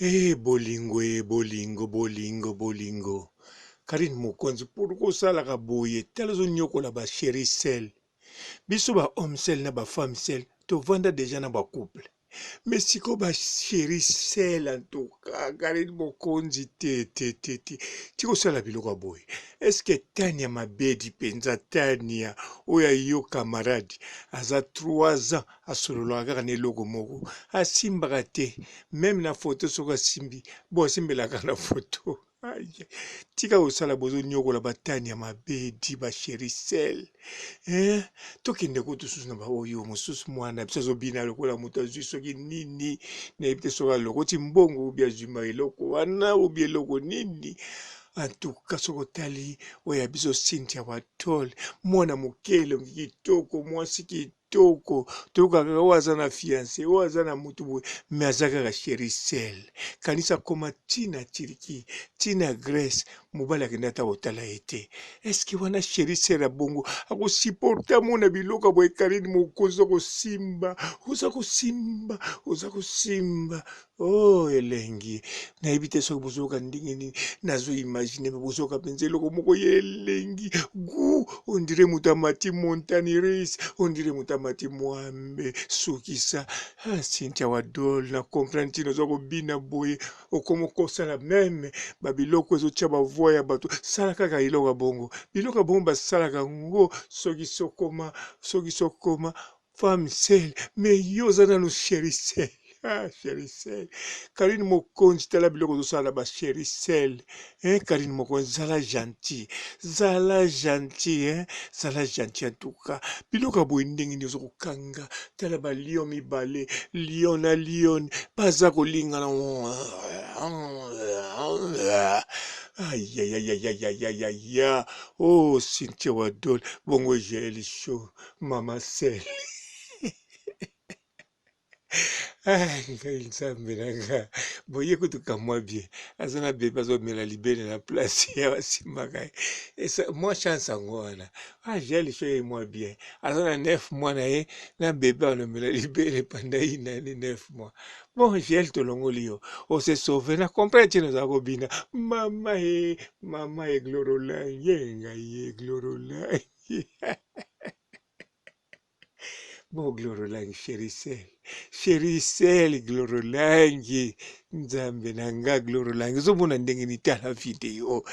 Bolingo, bolingo, bolingo, bolingo. Karine Mokonzi, pour kosalaka boye, tala ozonyokola ba chéri sel. Biso ba homme sel na ba femme sel, tovanda déjà na ba couple. Mais siko ba chéri sel en tout cas, Karine Mokonzi te. Tiko sala biloko boye. Est-ce que Tania Mabedi penza Tania, oya yo camarade, aza 3 ans, asololaka kaka na eloko moko, asimbaka te, même na photo soko asimbi, bo asimbelaka na photo. Aïe. Tika kosala bozonyokola batani ya mabedi basheri sel tokende kutu susu na baoyo mosusu mwana biso azobina lokola moto azwi soki nini nayebi te soki alokoti mbongo obi azwima eloko wana obi eloko nini. Antuka soko otali oyo ya biso Cynthia Watol, mwana moke elongi kitoko, mwasi kitoko, toyoka kaka oyo aza na fiance oyo aza na mutu boye, me aza kaka chéri sel. Kanisa koma ntina Turquie, ntina Grèce, mobali akende ata kotala ye te. Eske wana chéri sel ya bongo akosiporta mona biloko boye? Karine Mokonzi oza kosimba oh elengi nayebi te soki bozoyoka ndenge nini nazo imagine me bozoyoka mpenza eloko moko ye elengi gu ondire moto amati montagne ris, ondire moto amati mwambe sukisa. Cynthia Wadol na comprendre ntina oza kobina boye okoma okosala meme babiloko ezotia bavoi ya bato, sala kaka eloko ya bongo. Biloko ya bongo basalaka ngo soki sokoma femme sel, me yo oza nano chéri sel. Chéri sel. Karine Mokonzi tala biloko ozosala ba chéri sel. Karine Mokonzi zala gentil. Zala gentil, zala gentil en tout cas. Biloko boye ndenge nini ozokokanga. Tala ba lion mibale, lion na lion, baza kolingana. Aïe, aïe, aïe, aïe, aïe, aïe, aïe, aïe, aïe. Oh, Cynthia Wadol, bongo j'ai chaud, mama sel. Ngai nzambe na nga boye kutuka mwa bien aza na bebe azomela libele na place ya basimbaka ye mwa chance yango wana gel sho ye mwa bien aza na 9 mois na ye na bebe anomela libele panda inani 9 mois. Bon gel tolongoli yo ose sauve na comprendre tino za kobina mama ye glorolange ngai ye glorolange. Bo glorolangi chéri sel glorolangi nzambe na nga glorolangi ozomona ndenge nitala video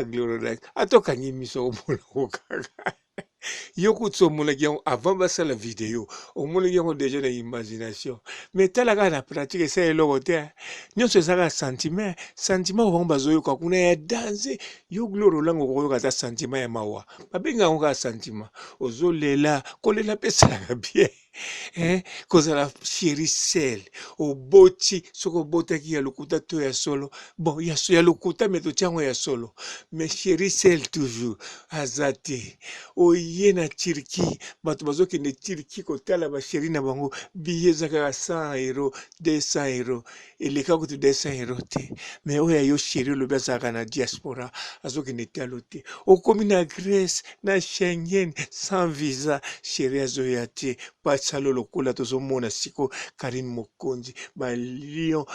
glorolangi atokangi miso omona ko kaka yo kutu omonaki yango avant basala video omonaki yango deja na imagination me tala kaka na pratique esala eloko te nyonso ezalaka sentiment obango bazoyoka kuna ya danse yo glorolangi okoyoka ata sentiment ya mawa babenga yango kaka sentiment ozolela kolela mpe esalaka bien kozala chéri sel oboti soki obotaki ya lokuta to ya solo bon ya lokuta me totia yango ya solo mais chéri sel toujours aza te oye na Turquie bato bazokende Turquie kotala basheri na bango biye eza kaka 100 euro 200 euro eleka kutu 200 euro te mais oyo ya yo sheri olobi azalaka na diaspora azokende talo te okomi na Grèce na Schengen sans visa sheri azoya te basalo lokola tozomona siko Karine Mokonzi balion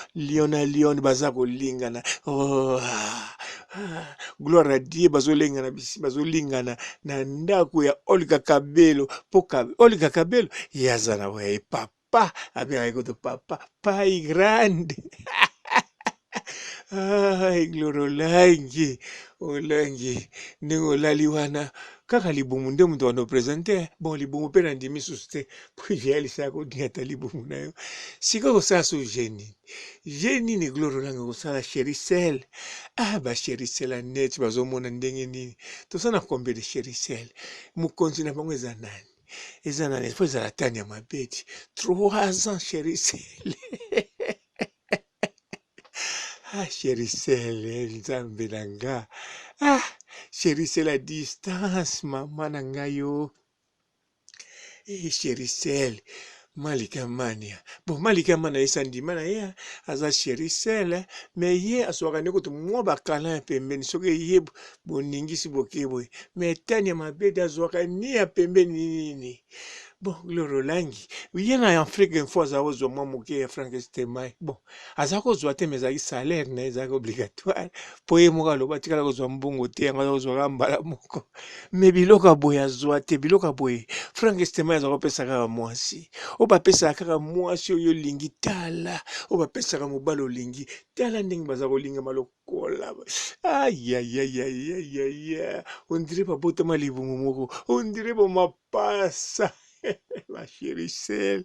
na lion baza kolingana gloire à Dieu bazolingana na ndako ya Olga Kabelo po Olga Kabelo yazana we papa abengaka koto papa pai grande. Glorolangi olangi ndenge olali wana kaka libumu nde moto wana opresente bon libumu mpe na ndimi susu te po yalisaka kodinga ta libumu na yo sika kosala so je nini glorolangi kosala chéri sel basheri sel aneti bazomona ndenge nini toza na kombe de chéri sel mokonzi na bango eza nani po ezala tani ya mabeti 3 ans chéri sel. Chéri sel nzambe na nga chéri sel à distance mama na ngai yo chéri sel Malika Mania bon Malika Mania esa ndima na ye aza chéri sel me ye aswaka nde koto mwa bakala pembeni soki ye boningisi boke boye me tani ya mabedi azwaka ni ya pembeni nini bon loro langi ye na afrique une fois aza kozwa mwa moke ya frank estemai bon aza kozwa te mais ezalaki salaire na ye ezalaki obligatoire mpo ye moko aloba tikala kozwa mbongo te yango aza kozwaka mbala moko me biloko ya boye azwa te biloko ya boye frank estemai aza kopesa kaka mwasi oyo bapesaka kaka mwasi oyo olingi tala oyo bapesaka mobali olingi tala ndenge baza kolingama lokola ayayayayaya ondire babotama libumu moko ondire bomapasa ma chérie sel,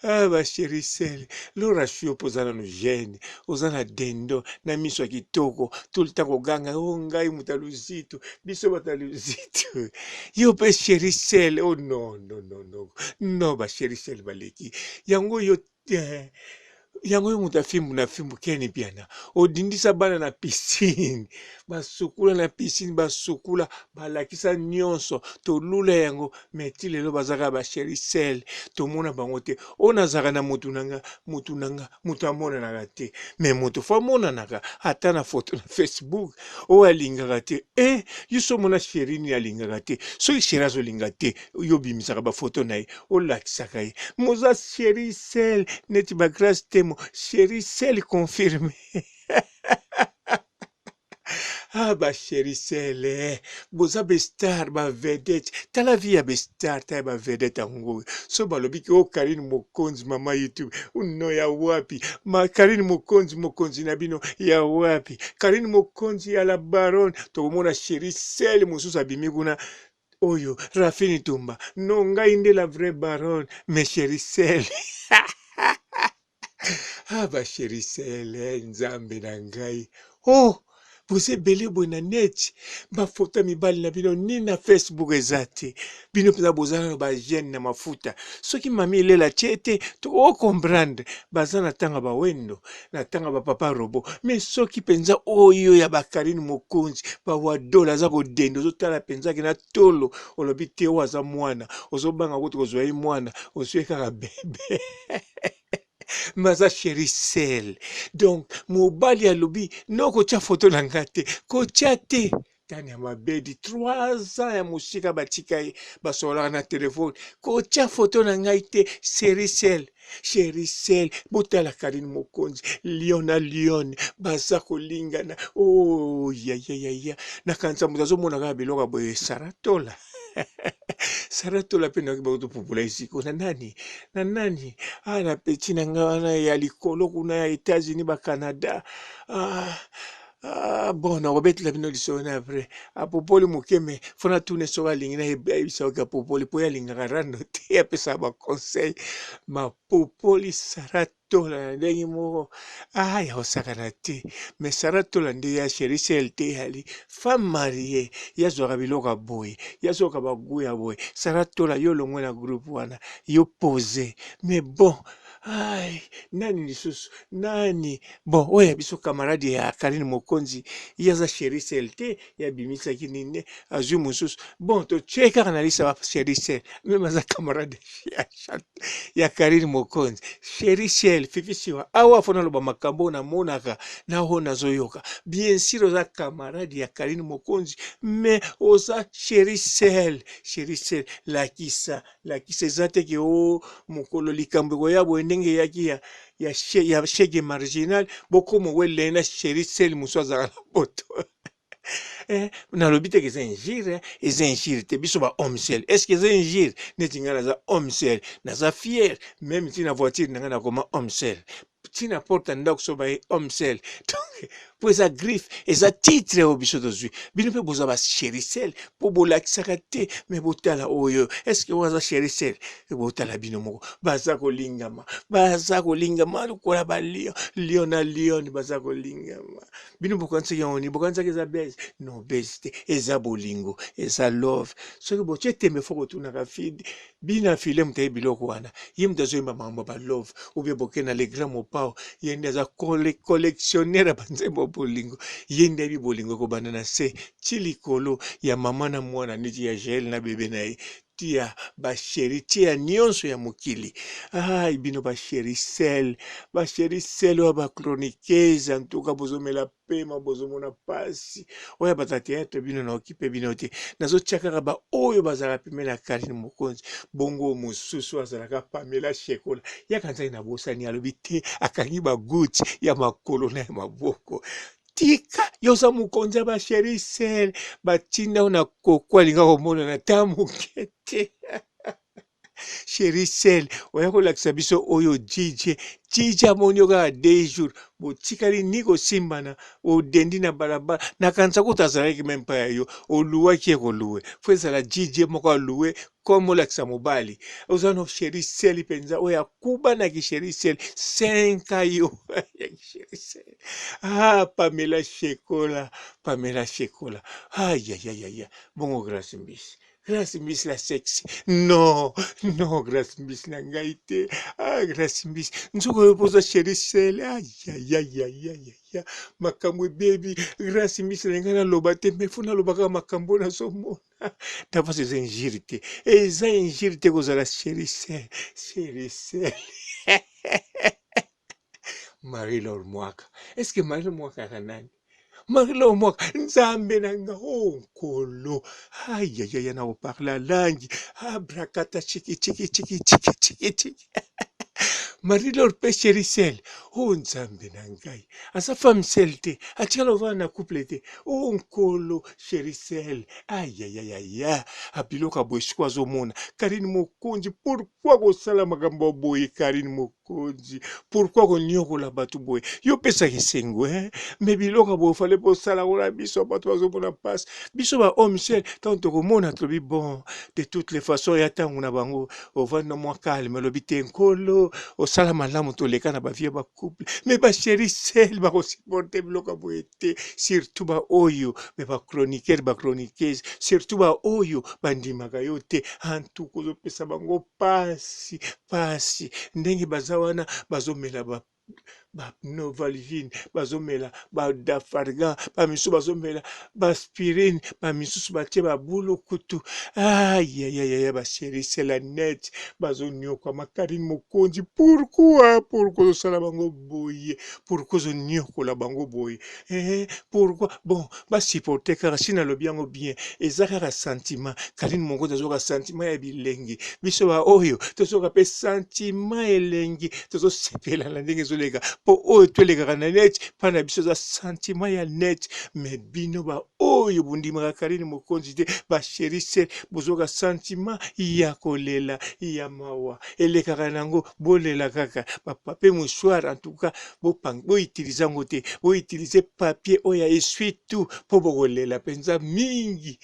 ah ma chérie sel, lora shio pozana no gene, ozana dendo, na miso ya kitoko, tout le temps koganga, oh ngai mutaluzito, biso bataluzito, yo pe chérie sel, oh non, non, non, non, non, ba chérie sel baleki, yango yo, yango yo mutu afimbu na fimbu keni piana odindisa bana na piscine basukula na piscine basukula balakisa nyonso tolula yango meti lelo bazaka basheri sel tomona bango te oyo nazalaka na mutu amonanaka te me mutu fo amonanaka ata na foto na facebook oyo alingaka te yo so mona sheri nini alingaka te soki sheri azolinga te yo bimisaka bafoto na ye olakisaka ye moza sheri sel neti bagrâce temo chérie sel confirmé. Ah ba chérie sel boza bestar ba vedette tala vie ya bestar tala ba vedette yango so balobi ki o Karine Mokonzi mama YouTube uno ya wapi ma Karine mokonzi na bino ya wapi Karine Mokonzi ya la baronne tokomona chérie sel mosusu abimi kuna oyo Rafini Tumba no ngai nde la vraie baronne mais chérie sel ah basheri sele nzambe na ngai oh boza ebele boye na net bafoto ya mibali na bino nini na facebook eza te bino mpenza boza nano bagene na mafuta soki mami elela tie te tokokomprendre baza na ntango bawendo na ntango bapapa robo me soki mpenza oyo ya bakarine mokonzi bawadola aza kodende ozotala mpenzaki na tolo olobi te oyo aza mwana ozobanga kuti kozwa ye mwana ozwi kaka bebe maza chérie sel donc mobali alobi no kotia foto na nga te kotia te tani ya mabedi 3 ans ya mosika batika ye basololaka na telefone kotia foto na ngai te chérie sel botala Karine Mokonzi lion na lion baza kolingana o yayayaya nakanisa moto azomona kaka biloko ya boye saratola saratola mpe nayoki bakotopupula esiko na nani na peti na ngai wana ya likolo kuna ya États-Unis bacanada bon nakobetela bino lisolo na apres apopoli mokeme fo natune soki alingi nayebisa oki apopoli mpo ye alingaka rando te apesaka baconseil mapopoli saratola na ndenge moko ya kosakana te me saratola nde ya chérie sel te yali femme marie yazwaka biloko ya boye yazwaka bagu ya boye saratola yo longwe na groupe wana yo pose mais bon nani lisusu nani bon oyo ya biso camarade ya Karine Mokonzi ye aza chérie sel te yabimisaki nini azwi mosusu bon totie kaka na lisa ba chérie sel meme aza camarade ya Karine Mokonzi chérie sel fifisiwa awa fo naloba makambo namonaka na oyo nazoyoka bien sûr oza camarade ya Karine Mokonzi mais oza chérie sel lakisa eza te ke o mokolo likambo ekoya boye ndenge eyaki ya shege marginal bokoma welei na chérie sel mosu azalaka na boto nalobi teke eza injire te biso ba homme sel estce eza injire neti ngai naza homme sel naza fier meme ntina voiture na ngai nakoma homme sel ntina porte ndako so baye homme sel po eza griffe eza titre oyo biso tozwi bino mpe boza bachérie sel mpo bolakisaka te me botala oyo estce oyo aza chérie sel botala bino moko baza kolingama lokola lion na lion baza kolingama bino bokanisaki yango nini bokanisaki eza bese non bese te eza bolingo eza love soki botie tembe fo kotunaka fide bino afile moto aye biloko wana ye moto azoyemba makambo ya balove obie boke na le grand mopao ye nde aza collectionnaire ya banzembo bolingo ye nde ayebi bolingo ekobanda na se ti likolo ya mama na mwana neti ya Jael na bebe na ye tia basheri tia nyonso ya mokili. Ai bino basheri sel oyo bachroniqueuse antuka bozomela pema bozomona pasi oyo batatiatre bino na okipe bino te nazotia kaka baoyo bazalaka pembeni ya Karine Mokonzi bongo mosusu azalaka Pamela Shekola yaka nzali na bosani alobi te akangi baguti ya makolo na ya maboko tika yoza mokonzi ya basheri sel batinda oyo na koko alinga komonana ta moke te Cherisel oya kolakisa biso oyo jije amoni yo kaka 2 jours botikali ni kosimbana odendi na balabala nakanisa kuta azalaki meme mpa ya yo oluwaki ye koluwe fo ezala jije moko aluwe comme olakisa mobali oza no Cherisel mpenza oyo akubanaki Cherisel 5 yo Pamela Shekola ayayayaya bongo Grace Mbisi Grace Mbisi la sexy non Grace Mbisi na ngai te Grace Mbisi nzoko oyo poza Cherisel ayayayaya makambo ebebi Grace Mbisi na ngai naloba te me fo naloba kaka makambo nazomona davance eza injiri te eza injiri te kozala Cherisel Marie-Laure Mwaka est-ce que Marie-Laure Mwaka aka nani Marie-Laure Mwaka nzambe na nga nkolo ayayaya na koparla langi abrakata chiki Marie-Laure mpe Cherisel nzambe na ngai aza femme sel te atikala ovanda na couple te nkolo Cherisel ayayayaya abiloko aboye siko azomona Karine Mokonzi pourkui kosala makambo aboye Karine Mokonzi pourkui konyokola bato boye yo pesaka esengo me biloko aboye ofale mpo osala kona biso bato bazomona mpasi biso bahome sel ntango tokomona tobi bon de toutes les façons ya ntango na bango ovandi na mwa kalme olobi te nkolo osala malamu toleka na bavie bacouple me Cherisel bakosupporte biloko ya boye te surtout baoyo me bachroniqueuse surtout baoyo bandimaka yo te antuka ozopesa bango pasi ndenge baza wana bazomela Novalvine bazomela Dafargan bamisusu bazomela baspirine bamisusu batie babulu kutu ayayaya Cherisel la net bazonyokwama Karine Mokonzi pourkui ozosala bango boye pourkui ozonyokola bango boye pourkui bon basupporte kaka si nalobi yango bien eza kaka sentiment Karine Mokonzi azoka sentiment ya bilengi biso baoyo tozoka mpe sentiment elengi tozosepela na ndenge ezoleka mpo oyo tolekaka na net mpa na biso eza sentiment ya net me bino baoyo bondimaka Karine Mokonzi te Cherisel bozoka sentiment ya kolela ya mawa elekaka nango bolela kaka bapapier mouchoir en tout cas boutilize yango te boutilize papier oyo ya essuie tout mpo bokolela mpenza mingi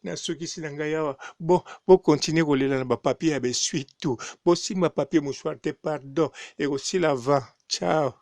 nasukisi na ngai awa bon bokontinue kolela na bapapier ya bessuie tout bosimba papier mouchoir te pardon ekosila vent ciao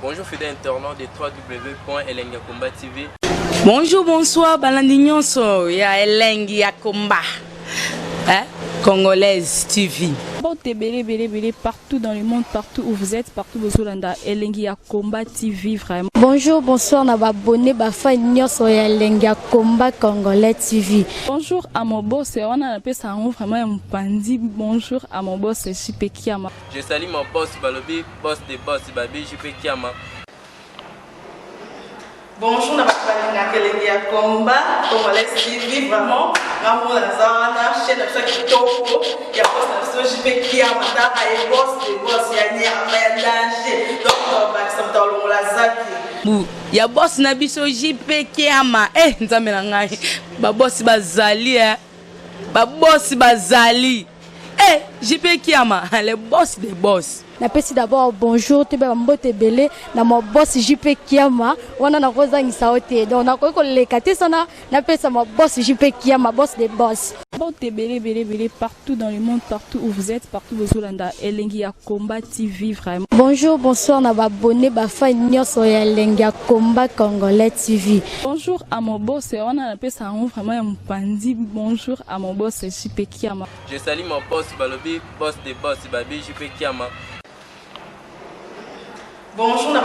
Bonjour fidèles internautes de www.elengiakomba TV. Bonjour, bonsoir, balandignon so ya Elengiakomba, Congolaise TV. Bon, belé partout dans le monde, partout où vous êtes, partout où vous êtes, Elengiakomba TV vraiment. Bonjour, bonsoir, na abonné bafa nyonso ya Elengiakomba Congolais TV. Bonjour à mon boss, on a appelé ça vraiment un pandi. Bonjour à mon boss, JP Kiama. Je salue mon boss Balobi, boss des boss Babi, JP Kiama. Bonjour, na Elengiakomba Congolais TV vraiment. Ngamo na zana chaîne ça kitoko ya boss na JP Kiama ta ay boss des boss ya nya ya danger. Donc ba samta longola zaki. Ya boss na biso JP Kiama nzambe na ngai ba boss bazali ba boss bazali JP Kiama le boss des boss. Napesi d'abord bonjour te ba mbote belé na mo boss JP Kiama wana na kozangisa ote donc na ko lekate sana napesa mo boss JP Kiama boss des boss. Bon, belé partout dans le monde, partout où vous êtes, partout où vous êtes, Elengiakomba TV vraiment. Bonjour, bonsoir, na abonné bafa nyonso ya Elengiakomba Congolais TV. Bonjour à mon boss, on a appelé ça vraiment un pandi. Bonjour à mon boss, JP Kiama. Je salue mon boss Balobi, boss des boss Babi, JP Kiama. Bonjour, na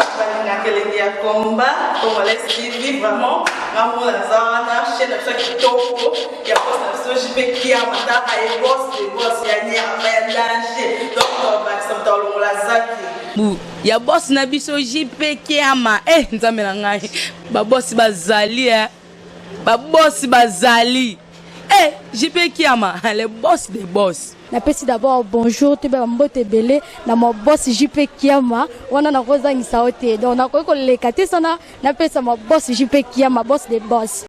Elengiakomba Congolais TV vraiment. Ngamo na zana chaîne ça kitoko ya boss na JP Kiama ta ay boss des boss ya nya ya danger. Donc ba samta longola zaki. Ya boss na biso JP Kiama nzambe na ngai ba boss bazali ba boss bazali JP Kiama le boss des boss. Napesi d'abord bonjour te ba mbote belé na mo boss JP Kiama wana na kozangisa ote donc na ko lekate sana napesa mo boss JP Kiama boss des boss.